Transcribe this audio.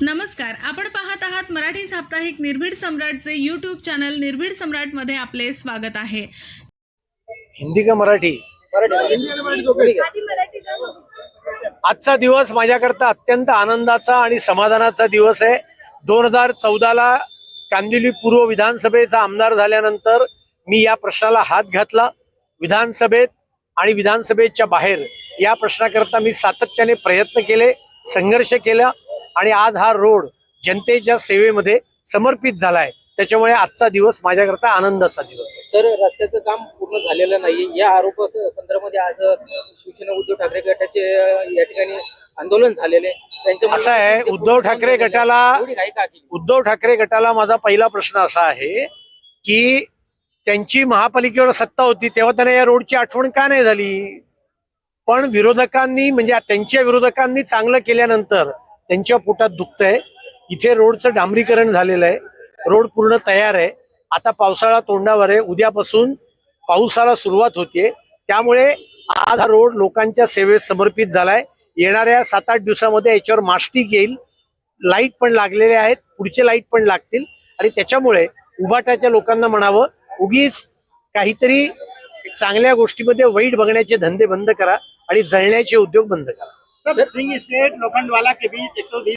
नमस्कार, आपण पाहत आहात मराठी साप्ताहिक निर्भीड सम्राटचे यूट्यूब चॅनल निर्भीड सम्राट मध्ये आपले स्वागत आहे। हिंदी का मराठी? आजचा दिवस माझ्याकरता अत्यंत आनंदाचा आणि समाधानाचा दिवस आहे। 2014ला कांदिवली पूर्व विधानसभेचा आमदार झाल्यानंतर मी या प्रश्नाला हात घातला। विधानसभेत आणि विधानसभेच्या बाहेर या प्रश्नाकरता मी सातत्याने प्रयत्न केले, संघर्ष केला आणि आज हा रोड जनतेच्या सेवेमध्ये समर्पित झालाय। त्याच्यामुळे आजचा दिवस माझ्याकरता आनंदाचा दिवस आहे। सर, रस्त्याचं काम पूर्ण झालेलं नाही या आरोप संदर्भामध्ये आज शिवसेना उद्धव ठाकरे गटाचे या ठिकाणी आंदोलन झालेले। असं आहे, उद्धव ठाकरे गटाला माझा पहिला प्रश्न असा आहे की त्यांची महापालिकेवर सत्ता होती तेव्हा त्यांना या रोडची आठवण का नाही झाली? पण विरोधकांनी म्हणजे त्यांच्या विरोधकांनी चांगलं केल्यानंतर त्यांच्या पोटात दुखतंय। इथे रोडचं डांबरीकरण झालेलं आहे, रोड पूर्ण तयार आहे। आता पावसाळा तोंडावर आहे, उद्यापासून पावसाला सुरुवात होतीये, त्यामुळे आज हा रोड लोकांच्या सेवेस समर्पित झालाय। येणाऱ्या 7-8 दिवसामध्ये याच्यावर मास्टिक येईल, लाईट पण लागलेले आहेत, पुढचे लाईट पण लागतील आणि त्याच्यामुळे उभाटाच्या लोकांना म्हणावं, उगीच काहीतरी चांगल्या गोष्टीमध्ये वाईट बघण्याचे धंदे बंद करा आणि जळण्याचे उद्योग बंद करा। सिंह स्टेट लोखंडवाला के बीच 120